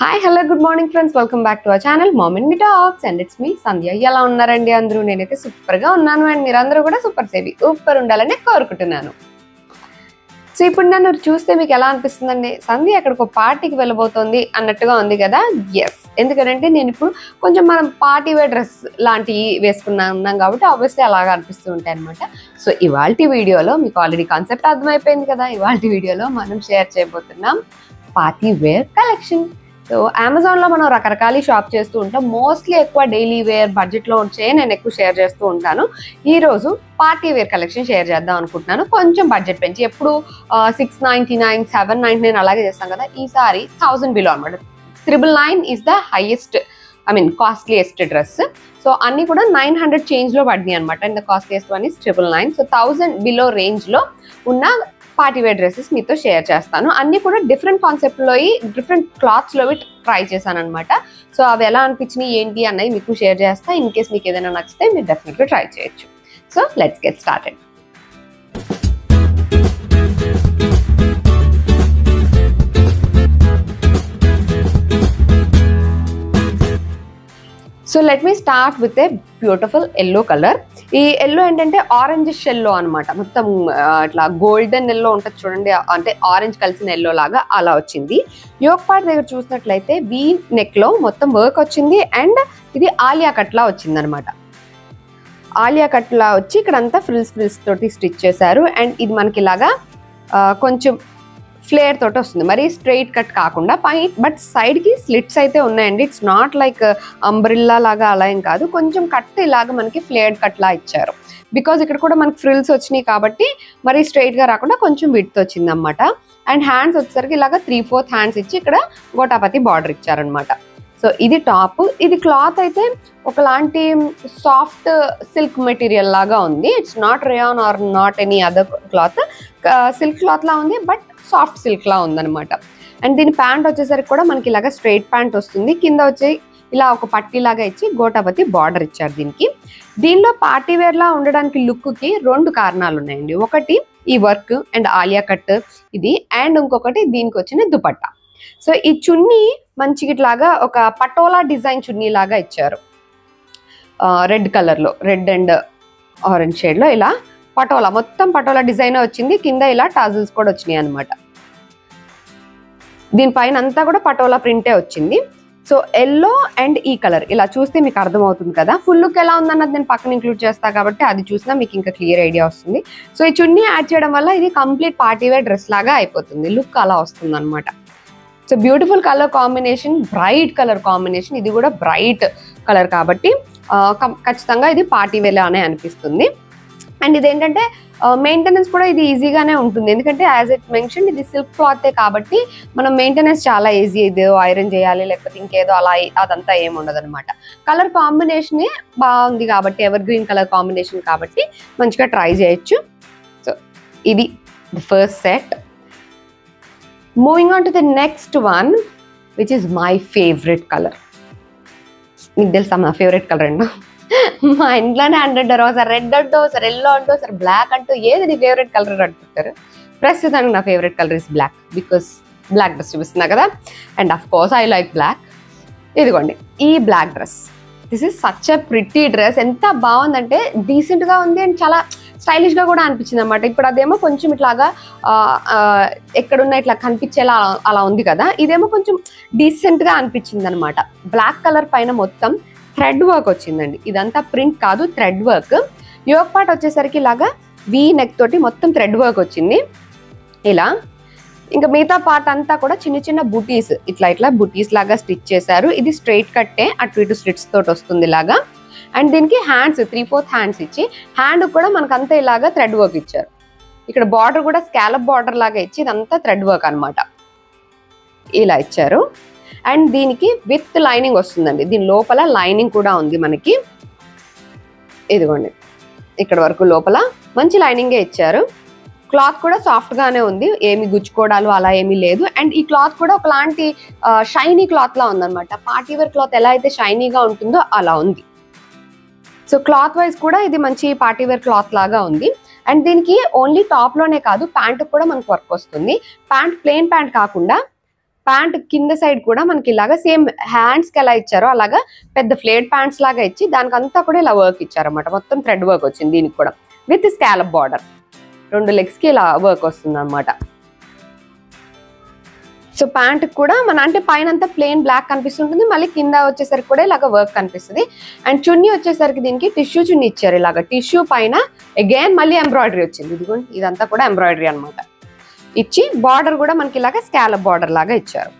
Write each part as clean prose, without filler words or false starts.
Hi hello good morning friends, welcome back to our channel mom and me talks and it's me Sandhya. ఎలా ఉన్నారండి అందరూ? నేనైతే సూపర్గా ఉన్నాను అండ్ మీరందరూ కూడా సూపర్ ఉండాలని కోరుకుంటున్నాను. సో ఇప్పుడు నన్ను చూస్తే మీకు ఎలా అనిపిస్తుందండి? సంధ్య ఎక్కడికో పార్టీకి వెళ్ళబోతోంది అన్నట్టుగా ఉంది కదా. ఎస్, ఎందుకంటే నేను ఇప్పుడు కొంచెం మనం పార్టీ వేర్ డ్రెస్ లాంటివి వేసుకున్నాం కాబట్టి ఆబ్వియస్లీ అలాగా అనిపిస్తూ ఉంటాయి అనమాట. సో ఇవాల్టి వీడియోలో మీకు ఆల్రెడీ కాన్సెప్ట్ అర్థమైపోయింది కదా. ఇవాల్టి వీడియోలో మనం షేర్ చేయబోతున్నాం పార్టీ వేర్ కలెక్షన్. సో అమెజాన్లో మనం రకరకాల షాప్ చేస్తూ ఉంటాం. మోస్ట్లీ ఎక్కువ డైలీ వేర్ బడ్జెట్లో వచ్చే నేను ఎక్కువ షేర్ చేస్తూ ఉంటాను. ఈరోజు పార్టీ వేర్ కలెక్షన్ షేర్ చేద్దాం అనుకుంటున్నాను. కొంచెం బడ్జెట్ పెంచి, ఎప్పుడు 699, 799 అలాగే చేస్తాం కదా. ఈసారి 1000 బిలో అనమాట. 999 is the highest, costliest dress. So అన్ని కూడా 900 చేంజ్లో పడినాయి అనమాట. And the costliest one is 999. So 1000 below రేంజ్లో ఉన్న పార్టీ వేర్ డ్రెస్సెస్ మీతో షేర్ చేస్తాను. అన్నీ కూడా డిఫరెంట్ కాన్సెప్ట్లో, డిఫరెంట్ క్లాత్స్లో ట్రై చేశాను అనమాట. సో అవి ఎలా అనిపించినాయి ఏంటి అన్నవి మీకు షేర్ చేస్తా. ఇన్ కేస్ మీకు ఏదైనా నచ్చితే మీరు డెఫినెట్గా ట్రై చేయొచ్చు. So let's get started. So let me start with a beautiful yellow colour. ఈ ఎల్లో ఏంటంటే ఆరెంజ్ ఎల్లో అనమాట. మొత్తం ఇట్లా గోల్డెన్ ఎల్లో ఉంటుంది చూడండి, అంటే ఆరెంజ్ కలిసిన ఎల్లో లాగా అలా వచ్చింది. యోక్ పార్ట్ దగ్గర చూసినట్లయితే వీ నెక్ లో మొత్తం వర్క్ వచ్చింది. అండ్ ఇది ఆలియా కట్ లా వచ్చింది అనమాట. ఆలియా కట్ లా వచ్చి ఇక్కడంతా ఫ్రిల్స్ తోటి స్టిచ్ చేశారు. అండ్ ఇది మనకి ఇలాగా కొంచెం ఫ్లేర్ తోటి వస్తుంది, మరి స్ట్రైట్ కట్ కాకుండా. బట్ సైడ్ కి స్లిట్స్ అయితే ఉన్నాయండి. ఇట్స్ నాట్ లైక్ అంబ్రిల్లా లాగా అలా ఏం కాదు, కొంచెం కట్ ఇలాగా మనకి ఫ్లేర్డ్ కట్ లా ఇచ్చారు. బికాజ్ ఇక్కడ కూడా మనకి ఫ్రిల్స్ వచ్చినాయి కాబట్టి మరి స్ట్రైట్ గా రాకుండా కొంచెం విడ్త్ వచ్చింది అనమాట. అండ్ హ్యాండ్స్ వచ్చేసరికి ఇలాగా 3/4 హ్యాండ్స్ ఇచ్చి ఇక్కడ గోటాపతి బార్డర్ ఇచ్చారనమాట. సో ఇది టాప్. ఇది క్లాత్ అయితే ఒకలాంటి సాఫ్ట్ సిల్క్ మెటీరియల్ లాగా ఉంది. It's not rayon or not any other cloth. Silk cloth లా ఉంది, బట్ సాఫ్ట్ సిల్క్ లా ఉందన్నమాట. అండ్ దీని ప్యాంట్ వచ్చేసరికి కూడా మనకి ఇలాగా స్ట్రైట్ ప్యాంట్ వస్తుంది. కింద వచ్చి ఇలా ఒక పట్టీ లాగా ఇచ్చి గోటాపతి బార్డర్ ఇచ్చారు దీనికి. దీనిలో పార్టీ వేర్ లా ఉండడానికి లుక్ కి 2 కారణాలు ఉన్నాయండి. ఒకటి ఈ వర్క్ అండ్ ఆలియా కట్ ఇది, అండ్ ఇంకొకటి దీనికి వచ్చిన దుపట్టా. సో ఈ చున్నీ మంచిగా ఇట్లాగా ఒక పటోలా డిజైన్ చున్నీ లాగా ఇచ్చారు. రెడ్ కలర్ లో, రెడ్ అండ్ ఆరెంజ్ షేడ్ లో ఇలా పటోలా, మొత్తం పటోలా డిజైన్ వచ్చింది. కింద ఇలా టాజిల్స్ కూడా వచ్చినాయి అనమాట. దీనిపైన అంతా కూడా పటోలా ప్రింటే వచ్చింది. సో ఎల్లో అండ్ ఈ కలర్ ఇలా చూస్తే మీకు అర్థమవుతుంది కదా. ఫుల్ లుక్ ఎలా ఉందన్నది నేను పక్కన ఇంక్లూడ్ చేస్తాను కాబట్టి అది చూసినా మీకు ఇంకా క్లియర్ ఐడియా వస్తుంది. సో ఈ చున్నీ యాడ్ చేయడం వల్ల ఇది కంప్లీట్ పార్టీ వేర్ డ్రెస్ లాగా అయిపోతుంది. లుక్ అలా వస్తుంది అనమాట. So beautiful colour combination, bright colour combination. ఇది కూడా బ్రైట్ కలర్ కాబట్టి ఖచ్చితంగా ఇది పార్టీ వేర్ లానే అనిపిస్తుంది. అండ్ ఇదేంటంటే మెయింటెనెన్స్ కూడా ఇది ఈజీగానే ఉంటుంది. ఎందుకంటే యాజ్ ఇట్ మెన్షన్ ఇది సిల్క్ క్లాతే కాబట్టి మనం మెయింటెనెన్స్ చాలా ఈజీ. ఇది ఐరన్ చేయాలి లేకపోతే ఇంకేదో అలా అదంతా ఏమి ఉండదు అనమాట. కలర్ కాంబినేషనే బాగుంది కాబట్టి, ఎవర్ గ్రీన్ కలర్ కాంబినేషన్ కాబట్టి మంచిగా ట్రై చేయొచ్చు. సో ఇది the first set. Moving on to the next one, which is my favourite colour. మీకు తెలుసా నా ఫేవరెట్ కలర్ అండి? మా ఇంట్లోనే అంటుంటారు, ఒకసారి రెడ్ అంటూ, ఒకసారి ఎల్లో అంటూ, ఒకసారి బ్లాక్ అంటూ, ఏది నీ ఫేవరెట్ కలర్ అంటుంటారు. ప్రస్తుతానికి నా favourite colour is black, because black dress చూపిస్తున్నా కదా. And of course I like black. ఇదిగోండి ఈ black dress. This is such a pretty dress. ఎంత బాగుందంటే డీసెంట్గా ఉంది అండ్ చాలా స్టైలిష్గా కూడా అనిపించింది అనమాట. ఇప్పుడు అదేమో కొంచెం ఇట్లాగా ఎక్కడున్నా ఇట్లా కనిపించేలా అలా ఉంది కదా. ఇదేమో కొంచెం డీసెంట్గా అనిపించింది అనమాట. బ్లాక్ కలర్ పైన మొత్తం థ్రెడ్ వర్క్ వచ్చిందండి. ఇదంతా ప్రింట్ కాదు, థ్రెడ్ వర్క్. యోక్ పార్ట్ వచ్చేసరికి ఇలాగా వీ నెక్ తోటి మొత్తం థ్రెడ్ వర్క్ వచ్చింది ఇలా. ఇంకా మిగతా పార్ట్ అంతా కూడా చిన్న చిన్న బుటీస్, ఇట్లా బుటీస్ లాగా స్టిచ్ చేశారు. ఇది స్ట్రైట్ కట్టే, అటు ఇటు స్లిట్స్ తోటి వస్తుంది ఇలాగా. అండ్ దీనికి హ్యాండ్స్ 3/4 హ్యాండ్స్ ఇచ్చి, హ్యాండ్ కూడా మనకంతా ఇలాగా థ్రెడ్ వర్క్ ఇచ్చారు. ఇక్కడ బార్డర్ కూడా స్కాలప్ బార్డర్ లాగా ఇచ్చి ఇదంతా థ్రెడ్ వర్క్ అనమాట ఇలా ఇచ్చారు. అండ్ దీనికి విత్ లైనింగ్ వస్తుందండి. దీని లోపల లైనింగ్ కూడా ఉంది మనకి. ఇదిగోండి ఇక్కడ వరకు లోపల మంచి లైనింగే ఇచ్చారు. క్లాత్ కూడా సాఫ్ట్గానే ఉంది, ఏమి గుచ్చుకోవడాలు అలా ఏమీ లేదు. అండ్ ఈ క్లాత్ కూడా ఒకలాంటి షైనీ క్లాత్ లా ఉందన్నమాట. పార్టీ వేర్ క్లాత్ ఎలా అయితే షైనీగా ఉంటుందో అలా ఉంది. సో క్లాత్ వైజ్ కూడా ఇది మంచి పార్టీ వేర్ క్లాత్ లాగా ఉంది. అండ్ దీనికి ఓన్లీ టాప్ లోనే కాదు, ప్యాంట్ కూడా మనకు వర్క్ వస్తుంది. ప్యాంట్ ప్లెయిన్ ప్యాంట్ కాకుండా ప్యాంట్ కింద సైడ్ కూడా మనకి ఇలాగా సేమ్ హ్యాండ్స్ కి ఎలా ఇచ్చారో అలాగా పెద్ద ఫ్లేట్ ప్యాంట్స్ లాగా ఇచ్చి దానికంతా కూడా ఇలా వర్క్ ఇచ్చారన్నమాట. మొత్తం థ్రెడ్ వర్క్ వచ్చింది దీనికి కూడా విత్ స్కాలప్ బార్డర్. 2 లెగ్స్ కి ఇలా వర్క్ వస్తుంది అనమాట. సో ప్యాంట్ కూడా మన అంటే పైన అంతా ప్లెయిన్ బ్లాక్ కనిపిస్తుంటుంది, మళ్ళీ కింద వచ్చేసరికి కూడా ఇలాగ వర్క్ కనిపిస్తుంది. అండ్ చున్నీ వచ్చేసరికి దీనికి టిష్యూ చున్నీ ఇచ్చారు. ఇలాగ టిష్యూ పైన అగైన్ మళ్ళీ ఎంబ్రాయిడరీ వచ్చింది. ఇదిగోండి ఇదంతా కూడా ఎంబ్రాయిడరీ అనమాట. ఇచ్చి బార్డర్ కూడా మనకి ఇలాగ స్కాలప్ బార్డర్ లాగా ఇచ్చారు.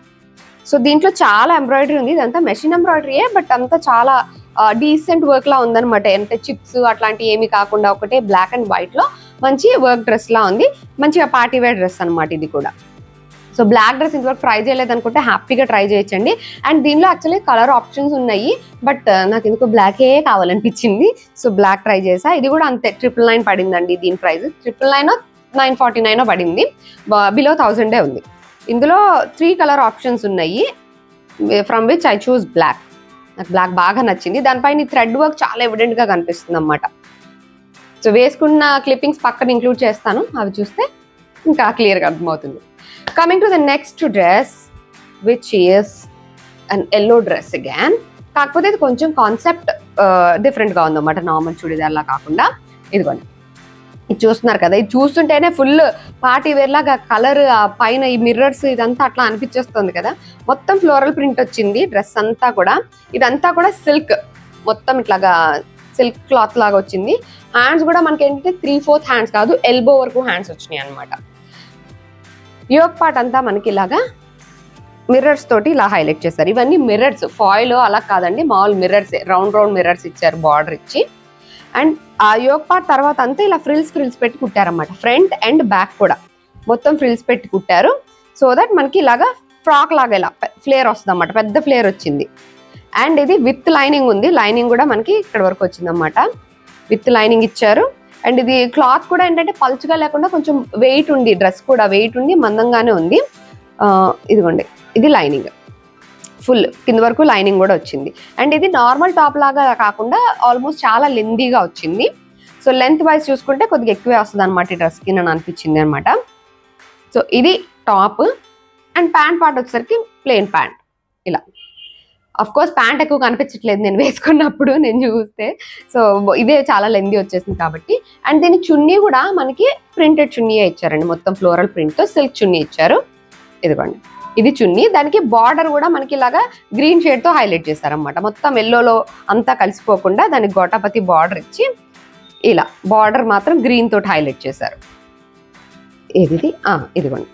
సో దీంట్లో చాలా ఎంబ్రాయిడరీ ఉంది. ఇదంతా మెషిన్ ఎంబ్రాయిడరీయే, బట్ అంతా చాలా డీసెంట్ వర్క్ లా ఉందనమాట. అంటే చిప్స్ అట్లాంటివి ఏమి కాకుండా ఒకటే బ్లాక్ అండ్ వైట్ లో మంచి వర్క్ డ్రెస్ లా ఉంది. మంచిగా పార్టీ వేర్ డ్రెస్ అనమాట ఇది కూడా. సో బ్లాక్ డ్రెస్ ఇంతవరకు ట్రై చేయలేదు అనుకుంటే హ్యాపీగా ట్రై చేయొచ్చండి. అండ్ దీనిలో యాక్చువల్లీ కలర్ ఆప్షన్స్ ఉన్నాయి, బట్ నాకు ఎందుకు బ్లాకే కావాలనిపించింది. సో బ్లాక్ ట్రై చేసా. ఇది కూడా అంతే 999 పడిందండి. దీని ప్రైస్ 999 949 పడింది. బిలో 1000 ఉంది. ఇందులో 3 కలర్ ఆప్షన్స్ ఉన్నాయి, from which I choose black. నాకు బ్లాక్ బాగా నచ్చింది. దానిపైన థ్రెడ్ వర్క్ చాలా ఎవిడెంట్ గా కనిపిస్తుంది అన్నమాట. సో వేసుకున్న క్లిప్పింగ్స్ పక్కన ఇంక్లూడ్ చేస్తాను, అవి చూస్తే ఇంకా క్లియర్గా అర్థమవుతుంది. Coming to the next dress, which is an yellow dress again. కాకపోతే ఇది కొంచెం కాన్సెప్ట్ డిఫరెంట్గా ఉందన్నమాట. నార్మల్ చుడిదార్ లా కాకుండా ఇదిగోండి ఇది చూస్తున్నారు కదా. ఇది చూస్తుంటేనే ఫుల్ పార్టీ వేర్ లాగా కలర్, పైన ఈ మిర్రర్స్ ఇదంతా అట్లా అనిపించేస్తుంది కదా. మొత్తం ఫ్లోరల్ ప్రింట్ వచ్చింది డ్రెస్ అంతా కూడా. ఇదంతా కూడా సిల్క్, మొత్తం ఇట్లాగా సిల్క్ క్లాత్ లాగా వచ్చింది. హ్యాండ్స్ కూడా మనకి ఏంటంటే 3/4 హ్యాండ్స్ కాదు, ఎల్బో వరకు హ్యాండ్స్ వచ్చినాయి అనమాట. యోక్ పార్ట్ అంతా మనకి ఇలాగా మిర్రర్స్ తోటి ఇలా హైలైట్ చేస్తారు. ఇవన్నీ మిర్రర్స్, ఫాయిల్ అలా కాదండి, మామూలు మిర్రర్స్, రౌండ్ రౌండ్ మిర్రర్స్ ఇచ్చారు బార్డర్ ఇచ్చి. అండ్ ఆ యోక్ పార్ట్ తర్వాత అంతా ఇలా ఫ్రిల్స్ పెట్టి కుట్టారన్నమాట. ఫ్రంట్ అండ్ బ్యాక్ కూడా మొత్తం ఫ్రిల్స్ పెట్టి కుట్టారు. సో దట్ మనకి ఇలాగా ఫ్రాక్ లాగా ఇలా ఫ్లేర్ వస్తుంది అన్నమాట. పెద్ద ఫ్లేర్ వచ్చింది. అండ్ ఇది విత్ లైనింగ్ ఉంది. లైనింగ్ కూడా మనకి ఇక్కడ వరకు వచ్చింది అన్నమాట. విత్ లైనింగ్ ఇచ్చారు. అండ్ ఇది క్లాత్ కూడా ఏంటంటే పల్చగా లేకుండా కొంచెం వెయిట్ ఉంది. డ్రెస్ కూడా వెయిట్ ఉంది, మందంగానే ఉంది. ఇదిగోండి ఇది లైనింగ్, ఫుల్ కింద వరకు లైనింగ్ కూడా వచ్చింది. అండ్ ఇది నార్మల్ టాప్ లాగా కాకుండా ఆల్మోస్ట్ చాలా లెందీగా వచ్చింది. సో లెంత్ వైజ్ చూసుకుంటే కొద్దిగా ఎక్కువే వస్తుంది అనమాట ఈ డ్రెస్కి నన్ను అనిపించింది అనమాట. సో ఇది టాప్. అండ్ ప్యాంట్ పార్ట్ వచ్చేసరికి ప్లెయిన్ ప్యాంట్ ఇలా. అఫ్ కోర్స్ ప్యాంట్ ఎక్కువ కనిపించట్లేదు నేను వేసుకున్నప్పుడు, నేను చూస్తే. సో ఇదే చాలా లెందీ వచ్చేసింది కాబట్టి. అండ్ దీని చున్నీ కూడా మనకి ప్రింటెడ్ చున్నీయే ఇచ్చారండి. మొత్తం ఫ్లోరల్ ప్రింట్తో సిల్క్ చున్నీ ఇచ్చారు. ఇదిగోండి ఇది చున్నీ. దానికి బార్డర్ కూడా మనకి ఇలాగా గ్రీన్ షేడ్తో హైలైట్ చేశారనమాట. మొత్తం ఎల్లోలో అంతా కలిసిపోకుండా దానికి గోటాపతి బార్డర్ ఇచ్చి ఇలా బార్డర్ మాత్రం గ్రీన్ తోటి హైలైట్ చేశారు. ఇది ఇదిగోండి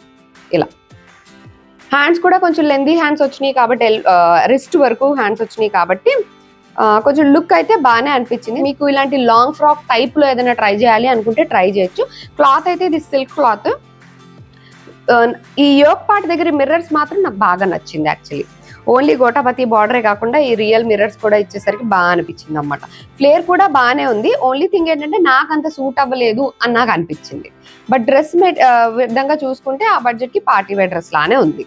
ఇలా. హ్యాండ్స్ కూడా కొంచెం లెందీ హ్యాండ్స్ వచ్చినాయి కాబట్టి, రిస్ట్ వరకు హ్యాండ్స్ వచ్చినాయి కాబట్టి కొంచెం లుక్ అయితే బాగానే అనిపించింది. మీకు ఇలాంటి లాంగ్ ఫ్రాక్ టైప్లో ఏదైనా ట్రై చేయాలి అనుకుంటే ట్రై చేయొచ్చు. క్లాత్ అయితే ఇది సిల్క్ క్లాత్. ఈ యోక్ పార్ట్ దగ్గర మిర్రర్స్ మాత్రం నాకు బాగా నచ్చింది యాక్చువల్లీ. ఓన్లీ గోటాపతి బార్డరే కాకుండా ఈ రియల్ మిర్రర్స్ కూడా ఇచ్చేసరికి బాగా అనిపించింది అన్నమాట. ఫ్లేర్ కూడా బాగానే ఉంది. ఓన్లీ థింగ్ ఏంటంటే నాకు అంత సూట్ అవ్వలేదు అని నాకు అనిపించింది. బట్ డ్రెస్ విధంగా చూసుకుంటే ఆ బడ్జెట్కి పార్టీ వేర్ డ్రెస్ లానే ఉంది.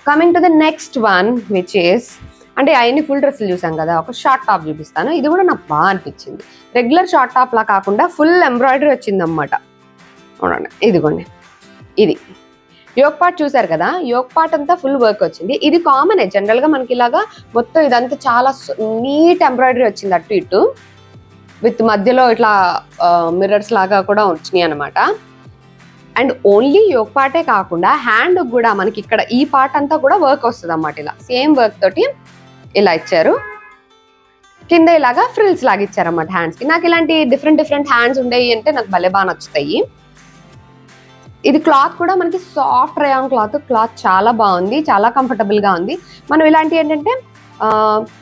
Coming to the next one which is, అంటే అవన్నీ ఫుల్ డ్రెస్సులు చూసాం కదా, ఒక షార్ట్ టాప్ చూపిస్తాను. ఇది కూడా నాకు బాగా అనిపించింది. రెగ్యులర్ షార్ట్ టాప్ లా కాకుండా ఫుల్ ఎంబ్రాయిడరీ వచ్చింది అన్నమాట. అవునండి ఇదిగోండి ఇది యోక్ పార్ట్ చూసారు కదా. యోక్ పార్ట్ అంతా ఫుల్ వర్క్ వచ్చింది. ఇది కామనే జనరల్గా మనకి ఇలాగా మొత్తం ఇదంతా చాలా నీట్ ఎంబ్రాయిడరీ వచ్చింది అటు ఇటు, విత్ మధ్యలో ఇట్లా మిర్రర్స్ లాగా కూడా వచ్చినాయి అనమాట. అండ్ ఓన్లీ యోక్ పార్టే కాకుండా హ్యాండ్ కూడా మనకి ఇక్కడ ఈ పార్ట్ అంతా కూడా వర్క్ వస్తుంది అన్నమాట. ఇలా సేమ్ వర్క్ తోటి ఇలా ఇచ్చారు. కింద ఇలాగా ఫ్రిల్స్ లాగా ఇచ్చారన్నమాట హ్యాండ్స్కి. నాకు ఇలాంటి డిఫరెంట్ హ్యాండ్స్ ఉండేవి అంటే నాకు భలే బాగా నచ్చుతాయి. ఇది క్లాత్ కూడా మనకి సాఫ్ట్ రయాన్ క్లాత్ చాలా బాగుంది, చాలా కంఫర్టబుల్గా ఉంది. మనం ఇలాంటి ఏంటంటే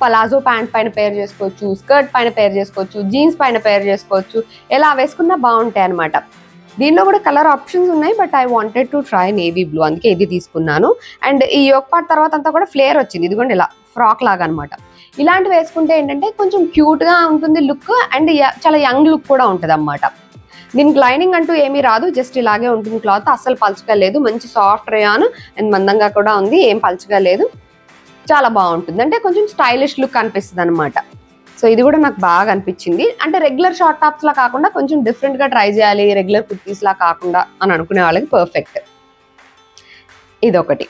పలాజో ప్యాంట్ పైన పేర్ చేసుకోవచ్చు, స్కర్ట్ పైన పేర్ చేసుకోవచ్చు, జీన్స్ పైన పేర్ చేసుకోవచ్చు. ఎలా వేసుకున్నా బాగుంటాయి అనమాట. దీనిలో కూడా కలర్ ఆప్షన్స్ ఉన్నాయి, but I wanted to try navy blue, అందుకే ఇది తీసుకున్నాను. అండ్ ఈ యోక్ పార్ట్ తర్వాత అంతా కూడా ఫ్లేర్ వచ్చింది. ఇదిగోండి ఇలా ఫ్రాక్ లాగా అనమాట. ఇలాంటివి వేసుకుంటే ఏంటంటే కొంచెం క్యూట్గా ఉంటుంది లుక్, అండ్ చాలా యంగ్ లుక్ కూడా ఉంటుంది అన్నమాట. దీనికి లైనింగ్ అంటూ ఏమీ రాదు, జస్ట్ ఇలాగే ఉంటుంది క్లాత్. అస్సలు పల్చగా లేదు, మంచి సాఫ్ట్ రేయాన్ అండ్ మందంగా కూడా ఉంది, ఏం పల్చగా లేదు, చాలా బాగుంటుంది. అంటే కొంచెం స్టైలిష్ లుక్ అనిపిస్తుంది అనమాట. సో ఇది కూడా నాకు బాగా అనిపించింది. అంటే రెగ్యులర్ షార్ట్ టాప్స్ లా కాకుండా కొంచెం డిఫరెంట్గా ట్రై చేయాలి, రెగ్యులర్ కుర్తీస్ లా కాకుండా అని అనుకునే వాళ్ళకి పర్ఫెక్ట్. ఇదొకటి.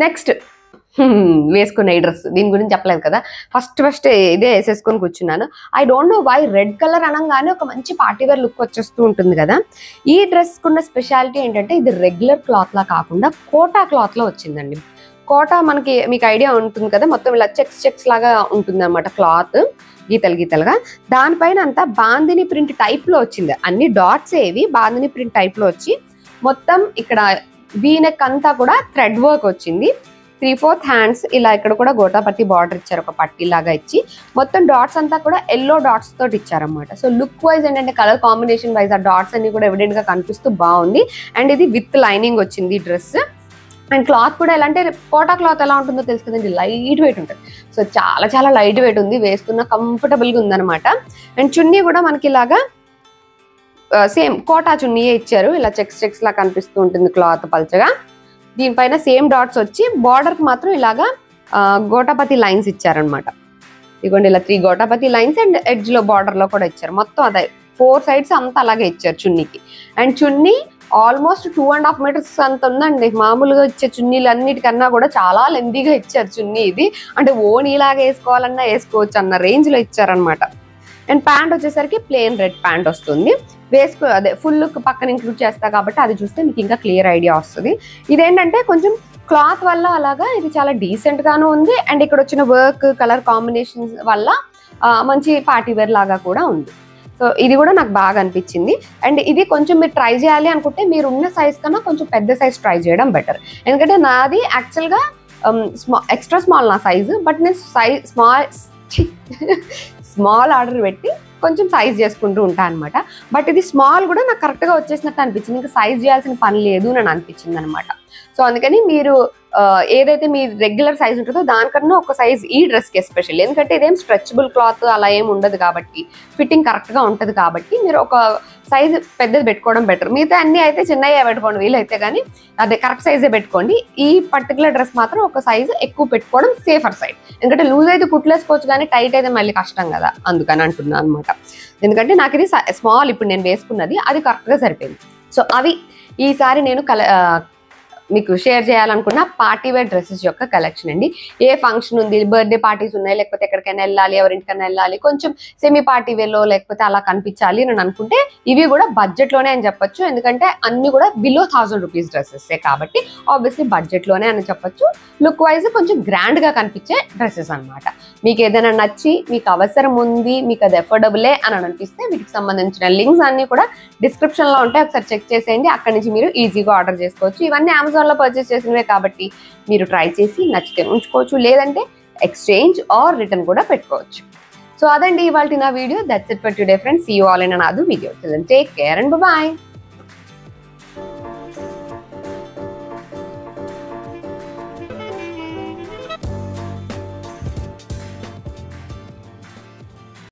నెక్స్ట్ వేసుకున్న ఈ డ్రెస్, దీని గురించి చెప్పలేదు కదా, ఫస్ట్ ఇదే వేసేసుకొని కూర్చున్నాను. I don't know why red colour అనగానే ఒక మంచి పార్టీవేర్ లుక్ వచ్చేస్తూ ఉంటుంది కదా. ఈ డ్రెస్కున్న స్పెషాలిటీ ఏంటంటే ఇది రెగ్యులర్ క్లాత్లా కాకుండా కోటా క్లాత్లో వచ్చిందండి. కోటా మీకు ఐడియా ఉంటుంది కదా, మొత్తం ఇలా చెక్స్ లాగా ఉంటుంది అనమాట క్లాత్, గీతలుగా. దానిపైన అంతా బాందిని ప్రింట్ టైప్లో వచ్చింది. అన్ని డాట్స్ ఏవి బాందిని ప్రింట్ టైప్లో వచ్చి మొత్తం ఇక్కడ వీనెక్ అంతా కూడా థ్రెడ్ వర్క్ వచ్చింది. 3/4 హ్యాండ్స్ ఇలా ఇక్కడ కూడా గోటాపత్తి బార్డర్ ఇచ్చారు, ఒక పట్టీ లాగా ఇచ్చి మొత్తం డాట్స్ అంతా కూడా ఎల్లో డాట్స్ తోటి ఇచ్చారనమాట. సో లుక్ వైజ్ ఏంటంటే కలర్ కాంబినేషన్ వైజ్ ఆ డాట్స్ అన్ని కూడా ఎవిడెంట్ గా కనిపిస్తూ బాగుంది. అండ్ ఇది విత్ లైనింగ్ వచ్చింది డ్రెస్. అండ్ క్లాత్ కూడా ఎలా అంటే కోటా క్లాత్ ఎలా ఉంటుందో తెలుసు కదండి, లైట్ వెయిట్ ఉంటుంది. సో చాలా లైట్ వెయిట్ ఉంది, వేసుకున్న కంఫర్టబుల్గా ఉందన్నమాట. అండ్ చున్నీ కూడా మనకి ఇలాగా సేమ్ కోటా చున్నీయే ఇచ్చారు, ఇలా చెక్స్ లా కనిపిస్తూ ఉంటుంది క్లాత్ పల్చగా. దీనిపైన సేమ్ డాట్స్ వచ్చి బార్డర్కి మాత్రం ఇలాగా గోటాపతి లైన్స్ ఇచ్చారనమాట. ఇదిగోండి ఇలా 3 గోటాపతి లైన్స్ అండ్ ఎడ్జ్లో బార్డర్లో కూడా ఇచ్చారు. మొత్తం అదే 4 సైడ్స్ అంతా అలాగే ఇచ్చారు చున్నీకి. అండ్ చున్నీ ఆల్మోస్ట్ 2.5 మీటర్స్ అంత ఉందండి. మామూలుగా ఇచ్చే చున్నీలు అన్నిటికన్నా కూడా చాలా లెందీగా ఇచ్చారు చున్నీ ఇది. అంటే ఓనీలాగా వేసుకోవాలన్నా వేసుకోవచ్చు అన్న రేంజ్లో ఇచ్చారనమాట. అండ్ ప్యాంట్ వచ్చేసరికి ప్లెయిన్ రెడ్ ప్యాంట్ వస్తుంది. అదే ఫుల్ లుక్ పక్కన ఇంక్లూడ్ చేస్తా కాబట్టి అది చూస్తే మీకు ఇంకా క్లియర్ ఐడియా వస్తుంది. ఇదేంటంటే కొంచెం క్లాత్ వల్ల అలాగా ఇది చాలా డీసెంట్ గాను ఉంది. అండ్ ఇక్కడ వచ్చిన వర్క్ కలర్ కాంబినేషన్స్ వల్ల మంచి పార్టీ వేర్ లాగా కూడా ఉంది. సో ఇది కూడా నాకు బాగా అనిపించింది. అండ్ ఇది కొంచెం మీరు ట్రై చేయాలి అనుకుంటే మీరు ఉన్న సైజ్ కన్నా కొంచెం పెద్ద సైజ్ ట్రై చేయడం బెటర్. ఎందుకంటే నాది యాక్చువల్గా ఎక్స్ట్రా స్మాల్ నా సైజు, బట్ నేను స్మాల్ ఆర్డర్ పెట్టి కొంచెం సైజ్ చేసుకుంటూ ఉంటాను అనమాట. బట్ ఇది స్మాల్ కూడా నాకు కరెక్ట్గా వచ్చేసినట్టు అనిపించింది, ఇంకా సైజ్ చేయాల్సిన పని లేదు అని అనిపించింది అనమాట. సో అందుకని మీరు ఏదైతే మీ రెగ్యులర్ సైజ్ ఉంటుందో దానికన్నా ఒక సైజ్ ఈ డ్రెస్కి ఎస్పెషల్లీ, ఎందుకంటే ఇదేం స్ట్రెచబుల్ క్లాత్ అలా ఏం ఉండదు కాబట్టి ఫిట్టింగ్ కరెక్ట్గా ఉంటుంది కాబట్టి మీరు ఒక సైజ్ పెద్దది పెట్టుకోవడం బెటర్. మిగతా అన్ని అయితే చిన్నయ్యే పెట్టుకోండి వీలైతే, కానీ అదే కరెక్ట్ సైజే పెట్టుకోండి. ఈ పర్టికులర్ డ్రెస్ మాత్రం ఒక సైజు ఎక్కువ పెట్టుకోవడం సేఫర్ సైడ్. ఎందుకంటే లూజ్ అయితే కుట్లేసుకోవచ్చు కానీ టైట్ అయితే మళ్ళీ కష్టం కదా, అందుకని అంటున్నాను అనమాట. ఎందుకంటే నాకు ఇది స్మాల్ ఇప్పుడు నేను వేసుకున్నది అది కరెక్ట్గా సరిపోయింది. సో అవి ఈసారి నేను మీకు షేర్ చేయాలనుకున్న పార్టీ వేర్ డ్రెస్సెస్ యొక్క కలెక్షన్ అండి. ఏ ఫంక్షన్ ఉంది, బర్త్డే పార్టీస్ ఉన్నాయి, లేకపోతే ఎక్కడికైనా వెళ్ళాలి, ఎవరింటికైనా వెళ్ళాలి, కొంచెం సెమీ పార్టీ వేర్లో లేకపోతే అలా కనిపించాలి అని అనుకుంటే ఇవి కూడా బడ్జెట్లోనే అని చెప్పొచ్చు. ఎందుకంటే అన్ని కూడా బిలో 1000 రూపీస్ డ్రెస్సెసే కాబట్టి ఆబ్వియస్లీ బడ్జెట్లోనే అని చెప్పొచ్చు. లుక్ వైజ్ కొంచెం గ్రాండ్గా కనిపించే డ్రెస్సెస్ అనమాట. మీకు ఏదైనా నచ్చి మీకు అవసరం ఉంది, మీకు అది ఎఫోర్డబులే అని అనిపిస్తే వీటికి సంబంధించిన లింక్స్ అన్ని కూడా డిస్క్రిప్షన్లో ఉంటాయి, ఒకసారి చెక్ చేసేయండి. అక్కడి నుంచి మీరు ఈజీగా ఆర్డర్ చేసుకోవచ్చు. ఇవన్నీ అమెజాన్లో పర్చేస్ చేసినవే కాబట్టి మీరు ట్రై చేసి నచ్చితే ఉంచుకోవచ్చు, లేదంటే ఎక్స్చేంజ్ ఆర్ రిటర్న్ కూడా పెట్టుకోవచ్చు. సో అదండి ఇవాళ నా వీడియో. That's it for today friends. See you all in another video. Take care and by.